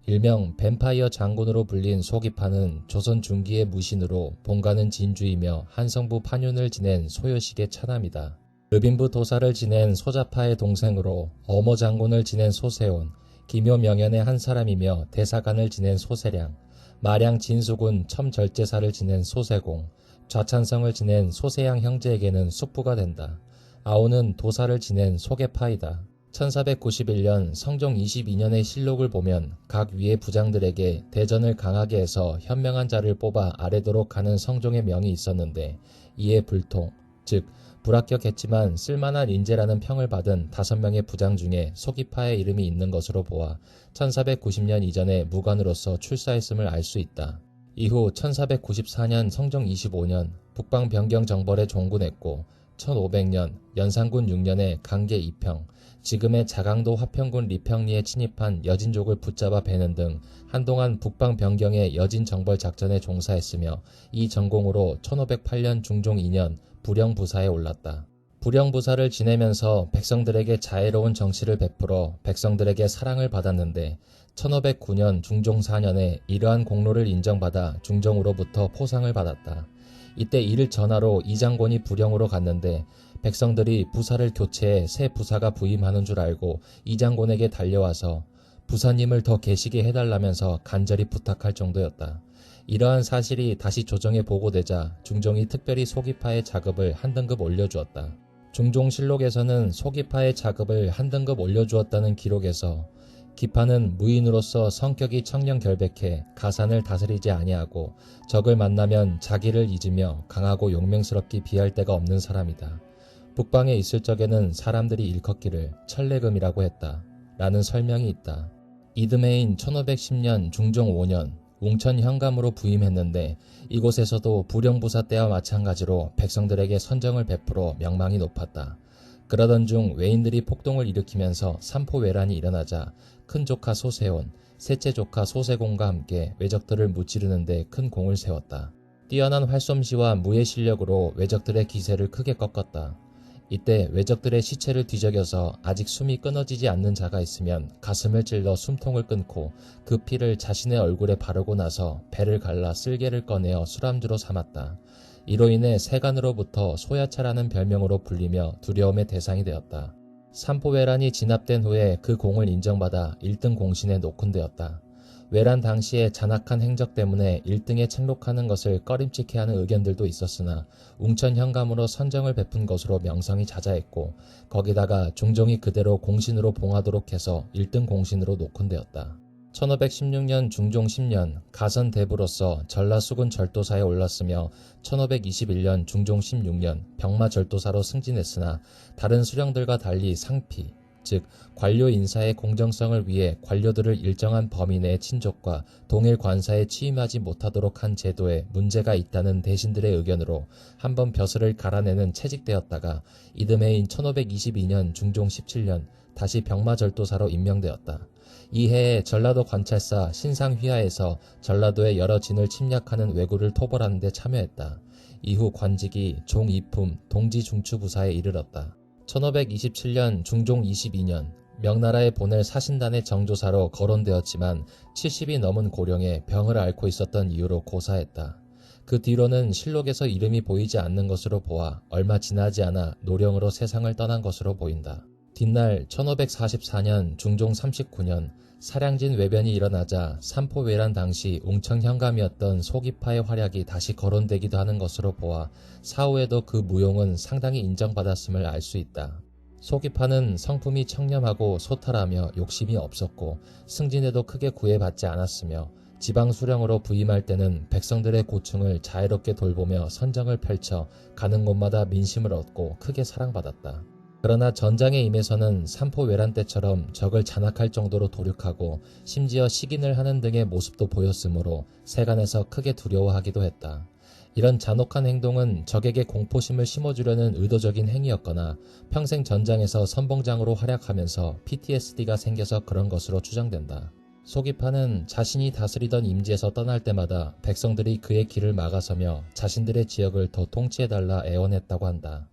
일명 뱀파이어 장군으로 불린 소기파는 조선 중기의 무신으로 본가는 진주이며 한성부 판윤을 지낸 소요식의 차남이다. 르빈부 도사를 지낸 소자파의 동생으로 어모 장군을 지낸 소세온, 기묘명연의 한 사람이며 대사관을 지낸 소세량, 마량 진수군 첨절제사를 지낸 소세공, 좌찬성을 지낸 소세양 형제에게는 숙부가 된다. 아오는 도사를 지낸 소계파이다. 1491년 성종 22년의 실록을 보면 각 위의 부장들에게 대전을 강하게 해서 현명한 자를 뽑아 아래도록 하는 성종의 명이 있었는데 이에 불통, 즉 불합격했지만 쓸만한 인재라는 평을 받은 5명의 부장 중에 소기파의 이름이 있는 것으로 보아 1490년 이전에 무관으로서 출사했음을 알 수 있다. 이후 1494년 성종 25년 북방 변경 정벌에 종군했고 1500년 연산군 6년에 강계 이평, 지금의 자강도 화평군 리평리에 침입한 여진족을 붙잡아 베는 등 한동안 북방 변경의 여진 정벌 작전에 종사했으며 이 전공으로 1508년 중종 2년 부령부사에 올랐다. 부령부사를 지내면서 백성들에게 자애로운 정치를 베풀어 백성들에게 사랑을 받았는데 1509년 중종 4년에 이러한 공로를 인정받아 중종으로부터 포상을 받았다. 이때 이를 전하러 이장곤이 부령으로 갔는데 백성들이 부사를 교체해 새 부사가 부임하는 줄 알고 이장곤에게 달려와서 부사님을 더 계시게 해달라면서 간절히 부탁할 정도였다. 이러한 사실이 다시 조정에 보고되자 중종이 특별히 소기파의 자급을 한 등급 올려주었다. 중종실록에서는 소기파의 자급을 한 등급 올려주었다는 기록에서 기파는 무인으로서 성격이 청렴결백해 가산을 다스리지 아니하고 적을 만나면 자기를 잊으며 강하고 용맹스럽게 비할 데가 없는 사람이다. 북방에 있을 적에는 사람들이 일컫기를 천례금이라고 했다. 라는 설명이 있다. 이듬해인 1510년 중종 5년 웅천 현감으로 부임했는데 이곳에서도 부령부사 때와 마찬가지로 백성들에게 선정을 베풀어 명망이 높았다. 그러던 중 외인들이 폭동을 일으키면서 삼포외란이 일어나자 큰 조카 소세온, 셋째 조카 소세공과 함께 외적들을 무찌르는 데 큰 공을 세웠다. 뛰어난 활솜씨와 무예 실력으로 외적들의 기세를 크게 꺾었다. 이때 외적들의 시체를 뒤적여서 아직 숨이 끊어지지 않는 자가 있으면 가슴을 찔러 숨통을 끊고 그 피를 자신의 얼굴에 바르고 나서 배를 갈라 쓸개를 꺼내어 술안주로 삼았다. 이로 인해 세간으로부터 소야차라는 별명으로 불리며 두려움의 대상이 되었다. 삼포외란이 진압된 후에 그 공을 인정받아 1등 공신에 녹훈되었다. 외란 당시의 잔악한 행적 때문에 1등에 착록하는 것을 꺼림칙해 하는 의견들도 있었으나 웅천 현감으로 선정을 베푼 것으로 명성이 자자했고 거기다가 중종이 그대로 공신으로 봉하도록 해서 1등 공신으로 녹훈되었다. 1516년 중종 10년 가선대부로서 전라수군 절도사에 올랐으며 1521년 중종 16년 병마절도사로 승진했으나 다른 수령들과 달리 상피, 즉 관료 인사의 공정성을 위해 관료들을 일정한 범위 내의 친족과 동일 관사에 취임하지 못하도록 한 제도에 문제가 있다는 대신들의 의견으로 한번 벼슬을 갈아내는 채직되었다가 이듬해인 1522년 중종 17년 다시 병마절도사로 임명되었다. 이 해에 전라도 관찰사 신상휘하에서 전라도의 여러 진을 침략하는 왜구를 토벌하는 데 참여했다. 이후 관직이 종이품 동지중추부사에 이르렀다. 1527년 중종 22년 명나라에 보낼 사신단의 정조사로 거론되었지만 70이 넘은 고령에 병을 앓고 있었던 이유로 고사했다. 그 뒤로는 실록에서 이름이 보이지 않는 것으로 보아 얼마 지나지 않아 노령으로 세상을 떠난 것으로 보인다. 뒷날 1544년 중종 39년 사량진 외변이 일어나자 삼포외란 당시 웅천 현감이었던 소기파의 활약이 다시 거론되기도 하는 것으로 보아 사후에도 그 무용은 상당히 인정받았음을 알 수 있다. 소기파는 성품이 청렴하고 소탈하며 욕심이 없었고 승진에도 크게 구애받지 않았으며 지방수령으로 부임할 때는 백성들의 고충을 자애롭게 돌보며 선정을 펼쳐 가는 곳마다 민심을 얻고 크게 사랑받았다. 그러나 전장에 임해서는 삼포외란 때처럼 적을 잔악할 정도로 도륙하고 심지어 식인을 하는 등의 모습도 보였으므로 세간에서 크게 두려워하기도 했다. 이런 잔혹한 행동은 적에게 공포심을 심어주려는 의도적인 행위였거나 평생 전장에서 선봉장으로 활약하면서 PTSD가 생겨서 그런 것으로 추정된다. 소기파는 자신이 다스리던 임지에서 떠날 때마다 백성들이 그의 길을 막아서며 자신들의 지역을 더 통치해달라 애원했다고 한다.